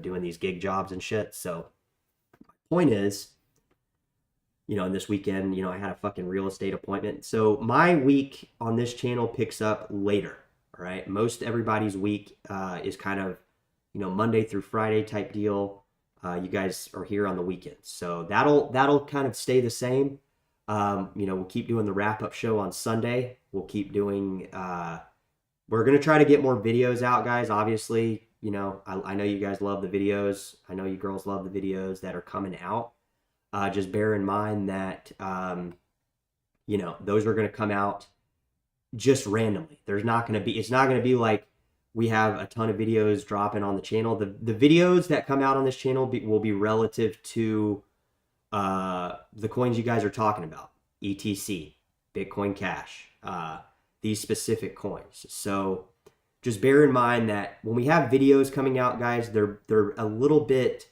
Doing these gig jobs and shit. So point is, and this weekend, I had a fucking real estate appointment. So my week on this channel picks up later. All right. Most everybody's week is kind of, Monday through Friday type deal. You guys are here on the weekends. So that'll kind of stay the same. We'll keep doing the wrap-up show on Sunday. We'll keep doing, we're going to try to get more videos out, guys. Obviously, I know you guys love the videos. I know you girls love the videos that are coming out. Just bear in mind that, those are going to come out just randomly. It's not going to be like we have a ton of videos dropping on the channel. The videos that come out on this channel will be relative to the coins you guys are talking about, ETC, Bitcoin Cash, these specific coins. So just bear in mind that when we have videos coming out, guys, they're a little bit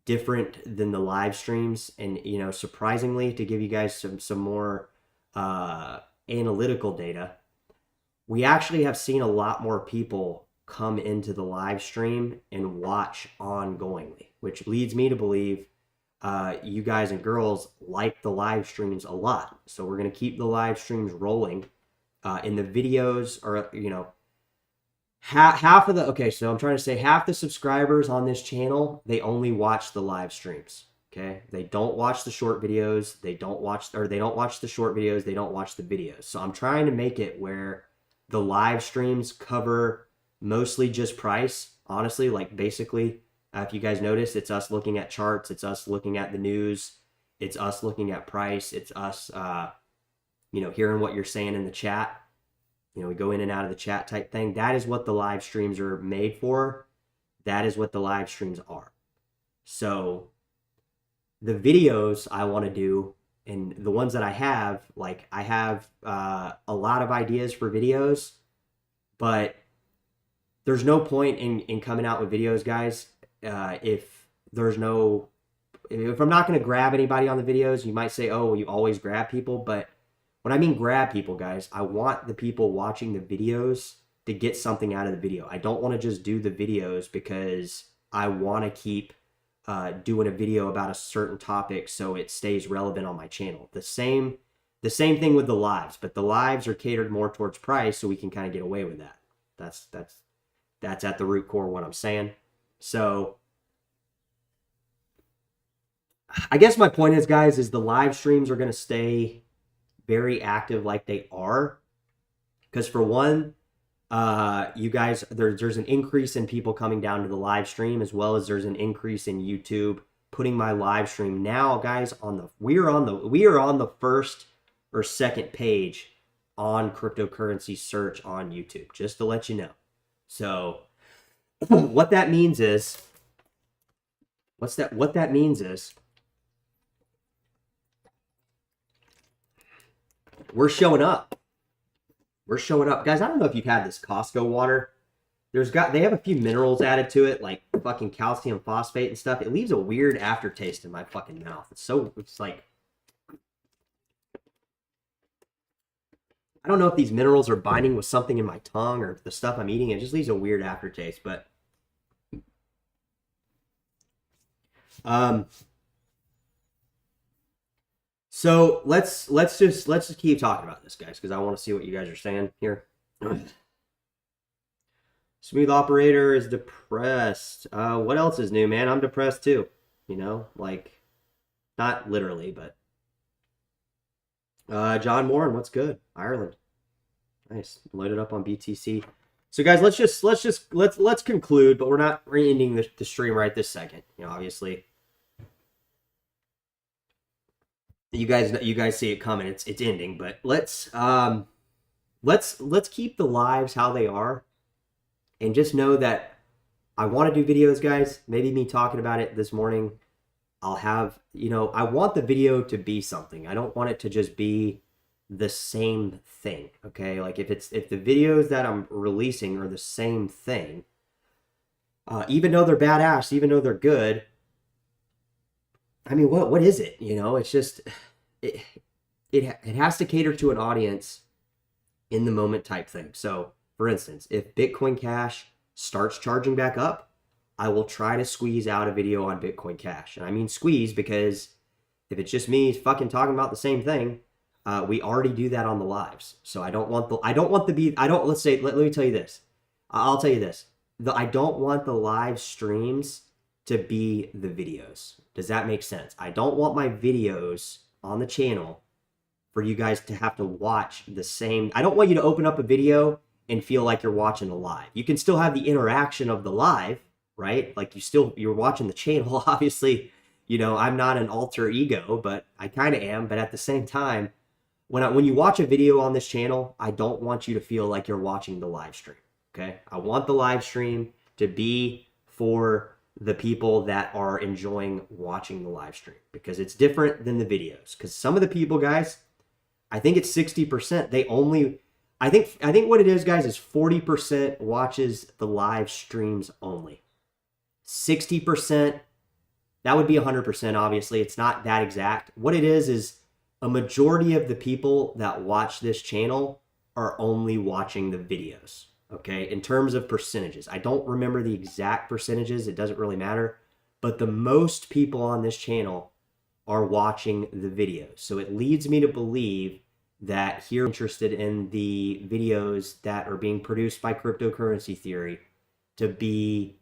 different than the live streams. And, surprisingly, to give you guys some more analytical data, we actually have seen a lot more people come into the live stream and watch ongoingly, which leads me to believe you guys and girls like the live streams a lot. So we're going to keep the live streams rolling. In the videos are, half of the, okay, so I'm trying to say half the subscribers on this channel, they only watch the live streams. Okay. They don't watch the short videos. They don't watch the short videos. They don't watch the videos. So I'm trying to make it where the live streams cover mostly just price. Honestly, like basically, if you guys notice, it's us looking at charts. It's us looking at the news. It's us looking at price. It's us, hearing what you're saying in the chat. We go in and out of the chat type thing. That is what the live streams are made for. That is what the live streams are. So the videos I want to do, and the ones that I have, like I have a lot of ideas for videos. But there's no point in coming out with videos, guys, if there's no, if I'm not going to grab anybody on the videos. You might say, oh, well, you always grab people. But when I mean grab people, guys, I want the people watching the videos to get something out of the video. I don't want to just do the videos because I want to keep doing a video about a certain topic so it stays relevant on my channel. The same thing with the lives, but the lives are catered more towards price, so we can kind of get away with that. That's at the root core of what I'm saying. So I guess my point is, guys, is the live streams are going to stay very active like they are. Because for one, you guys, there's an increase in people coming down to the live stream, as well as there's an increase in YouTube putting my live stream now, guys, we are on the first or second page on cryptocurrency search on YouTube, just to let you know. So what that means is we're showing up. We're showing up. Guys, I don't know if you've had this Costco water. They have a few minerals added to it, like fucking calcium phosphate and stuff. It leaves a weird aftertaste in my fucking mouth. It's like, I don't know if these minerals are binding with something in my tongue or the stuff I'm eating. It just leaves a weird aftertaste. But so let's just keep talking about this, guys, because I want to see what you guys are saying here. Smooth operator is depressed. What else is new, man? I'm depressed too. You know, like, not literally, but John Moran, what's good? Ireland, nice. Loaded up on BTC. So, guys, let's conclude, but we're ending the stream right this second. You know, obviously, you guys see it coming. It's ending, but let's keep the lives how they are, and just know that I want to do videos, guys. Maybe me talking about it this morning, I'll have, you know, I want the video to be something. I don't want it to just be the same thing, okay? Like, if the videos that I'm releasing are the same thing, even though they're badass, even though they're good, I mean, what is it? You know, it's just, it has to cater to an audience in the moment type thing. So, for instance, if Bitcoin Cash starts charging back up, I will try to squeeze out a video on Bitcoin Cash. And I mean squeeze because if it's just me fucking talking about the same thing, we already do that on the lives. So let me tell you this. I'll tell you this. I don't want the live streams to be the videos. Does that make sense? I don't want my videos on the channel for you guys to have to watch the same. I don't want you to open up a video and feel like you're watching the live. You can still have the interaction of the live, right? Like you're watching the channel. Obviously, you know, I'm not an alter ego, but I kind of am. But at the same time, when you watch a video on this channel, I don't want you to feel like you're watching the live stream. Okay? I want the live stream to be for the people that are enjoying watching the live stream, because it's different than the videos. Because some of the people, guys, I think it's 60%. I think what it is, guys, is 40% watches the live streams only. 60%, that would be 100%, obviously. It's not that exact. What it is a majority of the people that watch this channel are only watching the videos, okay? In terms of percentages. I don't remember the exact percentages. It doesn't really matter. But the most people on this channel are watching the videos. So it leads me to believe that you're interested in the videos that are being produced by Cryptocurrency Theory to be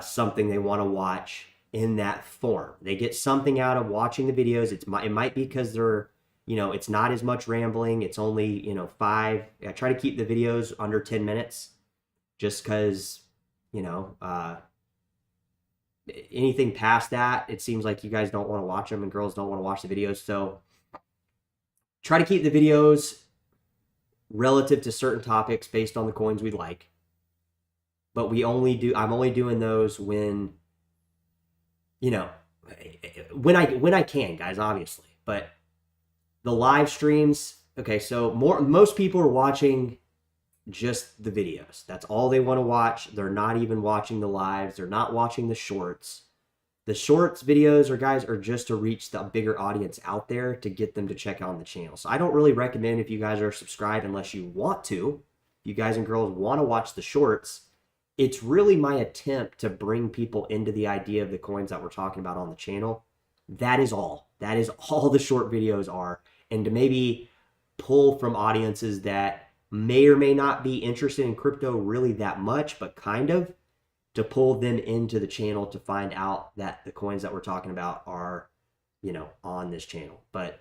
something they want to watch in that form. They get something out of watching the videos. It might be because they're, you know, it's not as much rambling. It's only, you know, I try to keep the videos under 10 minutes just because, you know, anything past that, it seems like you guys don't want to watch them and girls don't want to watch the videos. So try to keep the videos relative to certain topics based on the coins we like. But I'm only doing those when, you know, when I can, guys, obviously. But the live streams, okay, so most people are watching just the videos. That's all they want to watch. They're not even watching the lives. They're not watching the shorts. The shorts videos are just to reach the bigger audience out there to get them to check out the channel. So I don't really recommend if you guys are subscribed unless you want to. If you guys and girls want to watch the shorts, it's really my attempt to bring people into the idea of the coins that we're talking about on the channel. That is all. That is all the short videos are. And to maybe pull from audiences that may or may not be interested in crypto really that much, but kind of, to pull them into the channel to find out that the coins that we're talking about are, on this channel. But,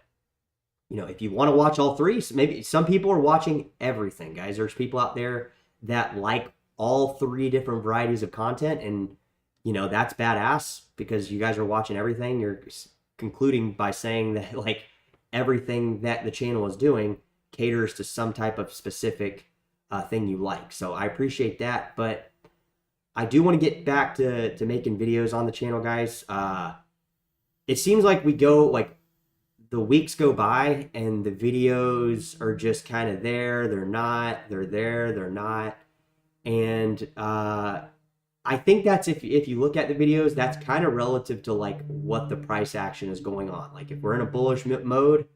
if you want to watch all three, so maybe some people are watching everything, guys. There's people out there that like all three different varieties of content, and, that's badass because you guys are watching everything. You're concluding by saying that, like, everything that the channel is doing caters to some type of specific thing you like. So I appreciate that, but I do want to get back to making videos on the channel, guys. It seems like the weeks go by and the videos are just kind of there. They're not. They're there. They're not. And I think that's if you look at the videos, that's kind of relative to like what the price action is going on. Like if we're in a bullish mode,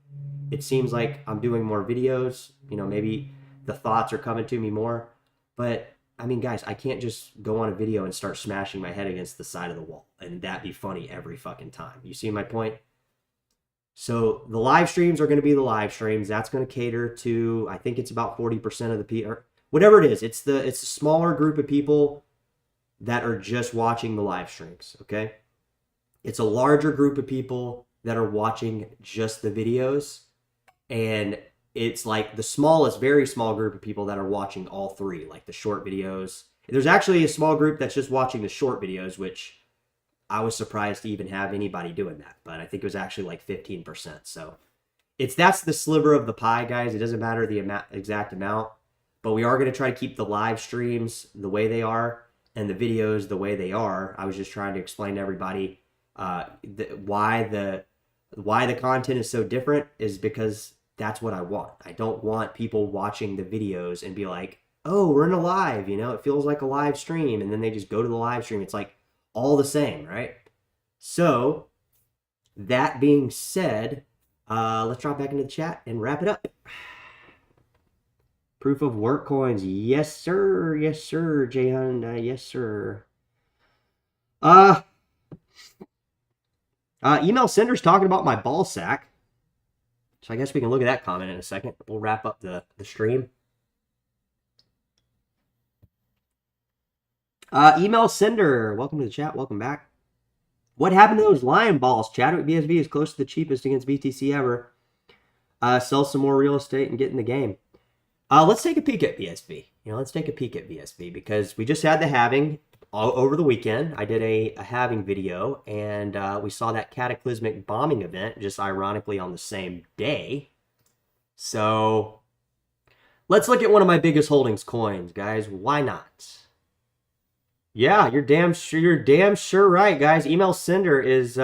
it seems like I'm doing more videos. Maybe the thoughts are coming to me more. But I mean, guys, I can't just go on a video and start smashing my head against the side of the wall and that be funny every fucking time. You see my point? So the live streams are going to be the live streams. That's going to cater to, I think it's about 40% of the people, whatever it is. It's a smaller group of people that are just watching the live streams, okay? It's a larger group of people that are watching just the videos, and it's like the smallest, very small group of people that are watching all three, like the short videos. There's actually a small group that's just watching the short videos, which I was surprised to even have anybody doing that, but I think it was actually like 15%. So that's the sliver of the pie, guys. It doesn't matter the exact amount, but we are going to try to keep the live streams the way they are and the videos the way they are. I was just trying to explain to everybody why the content is so different is because that's what I want. I don't want people watching the videos and be like, oh, we're in a live, it feels like a live stream. And then they just go to the live stream. It's like all the same, right? So that being said, let's drop back into the chat and wrap it up. Proof of work coins. Yes, sir. Yes, sir. Jayhan. Yes, sir. Email sender's talking about my ball sack. So I guess we can look at that comment in a second. We'll wrap up the stream. Email sender, welcome to the chat. Welcome back. What happened to those lion balls? Chadwick BSV is close to the cheapest against BTC ever. Sell some more real estate and get in the game. Let's take a peek at BSV. Let's take a peek at BSV because we just had the halving over the weekend. I did a halving video, and we saw that cataclysmic bombing event just ironically on the same day. So let's look at one of my biggest holdings coins, guys. Why not? Yeah, you're damn sure right, guys. Email sender is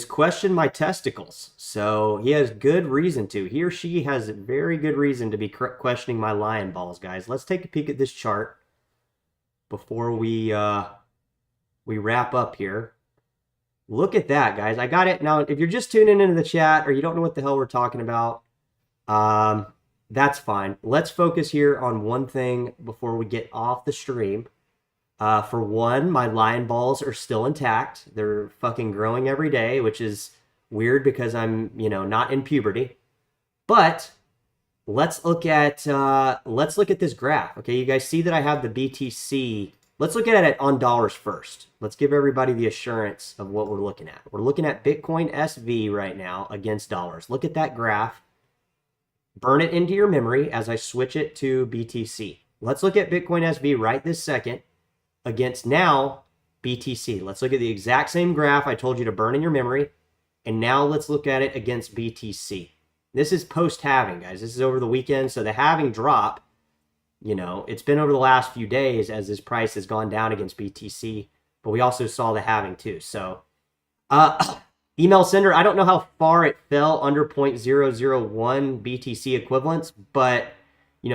question my testicles. So he has good reason to. He or she has very good reason to be questioning my lion balls, guys. Let's take a peek at this chart before we wrap up here. Look at that, guys. I got it. Now, if you're just tuning into the chat or you don't know what the hell we're talking about, that's fine. Let's focus here on one thing before we get off the stream. For one, my lion balls are still intact. They're fucking growing every day, which is weird because I'm, not in puberty. But let's look at this graph. Okay, you guys see that I have the BTC. Let's look at it on dollars first. Let's give everybody the assurance of what we're looking at. We're looking at Bitcoin SV right now against dollars. Look at that graph. Burn it into your memory as I switch it to BTC. Let's look at Bitcoin SV right this second against now BTC. Let's look at the exact same graph I told you to burn in your memory. And now let's look at it against BTC. This is post-halving, guys. This is over the weekend. So the halving drop, it's been over the last few days as this price has gone down against BTC. But we also saw the halving too. So email sender, I don't know how far it fell under 0.001 BTC equivalents. But,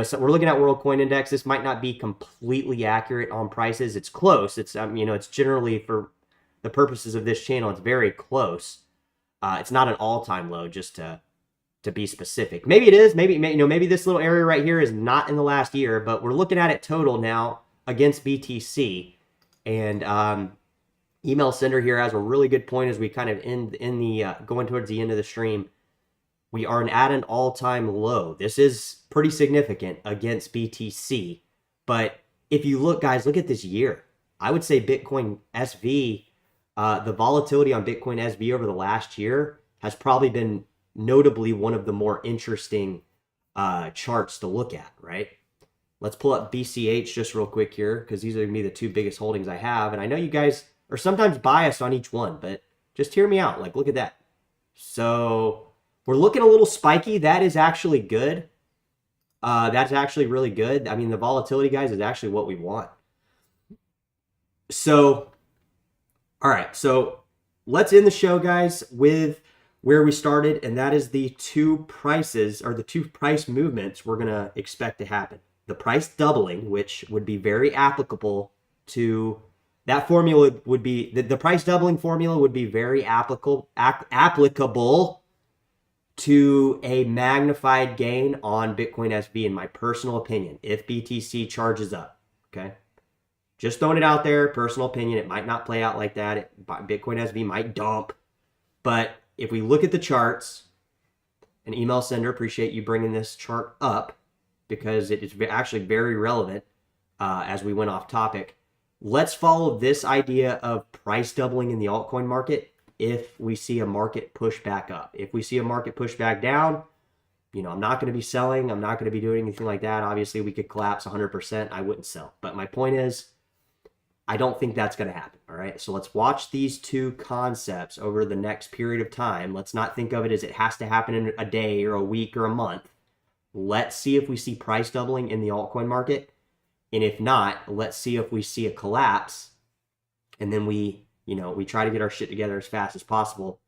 so we're looking at World Coin Index. This might not be completely accurate on prices. It's close. It's it's generally, for the purposes of this channel, it's very close. It's not an all-time low, just to be specific. Maybe it is. Maybe this little area right here is not in the last year, but we're looking at it total now against BTC. And email sender here has a really good point as we kind of end in the going towards the end of the stream. We are at an all-time low. This is pretty significant against BTC. But if you look, guys, look at this year. I would say Bitcoin SV, the volatility on Bitcoin SV over the last year has probably been notably one of the more interesting charts to look at, right? Let's pull up BCH just real quick here, because these are going to be the two biggest holdings I have. And I know you guys are sometimes biased on each one, but just hear me out. Like, look at that. So we're looking a little spiky. That is actually good. That's actually really good. I mean, the volatility, guys, is actually what we want. So, all right. So let's end the show, guys, with where we started, and that is the two prices, or the two price movements we're going to expect to happen. The price doubling, which would be very applicable to that formula, would be the price doubling formula would be very applicable to a magnified gain on Bitcoin SV, in my personal opinion, if BTC charges up. Okay, just throwing it out there, personal opinion. It might not play out like that. Bitcoin SV might dump, but if we look at the charts, an email sender, appreciate you bringing this chart up, because it is actually very relevant as we went off topic. Let's follow this idea of price doubling in the altcoin market if we see a market push back up. If we see a market push back down, I'm not going to be selling. I'm not going to be doing anything like that. Obviously, we could collapse 100%. I wouldn't sell. But my point is, I don't think that's going to happen. All right. So let's watch these two concepts over the next period of time. Let's not think of it as it has to happen in a day or a week or a month. Let's see if we see price doubling in the altcoin market. And if not, let's see if we see a collapse. And then we try to get our shit together as fast as possible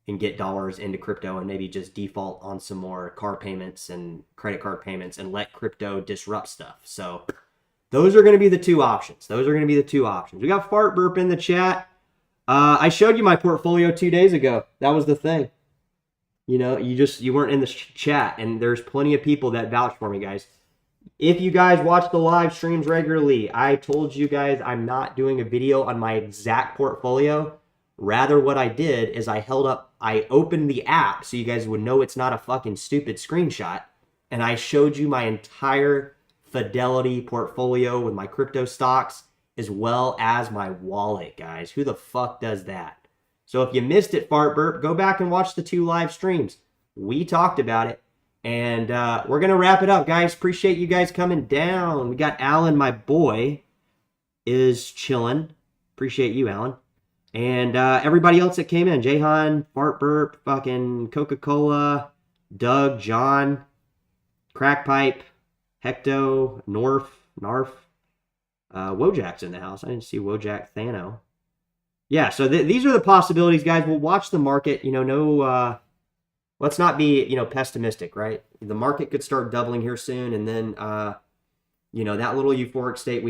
and get dollars into crypto, and maybe just default on some more car payments and credit card payments and let crypto disrupt stuff. So those are going to be the two options. We got Fart Burp in the chat. I showed you my portfolio 2 days ago. That was the thing. You weren't in the chat, and there's plenty of people that vouch for me, guys. If you guys watch the live streams regularly, I told you guys I'm not doing a video on my exact portfolio. Rather, what I did is I opened the app so you guys would know it's not a fucking stupid screenshot, and I showed you my entire Fidelity portfolio with my crypto stocks, as well as my wallet, guys. Who the fuck does that? So if you missed it, Fart Burp, go back and watch the 2 live streams. We talked about it. And we're going to wrap it up, guys. Appreciate you guys coming down. We got Alan, my boy, is chilling. Appreciate you, Alan. And everybody else that came in. Jahan, Fart Burp, fucking Coca-Cola, Doug, John, Crackpipe, Hecto, Narf. Wojak's in the house. I didn't see Wojak Thano. Yeah, so these are the possibilities, guys. We'll watch the market. Let's not be, pessimistic, right? The market could start doubling here soon, and then, that little euphoric state we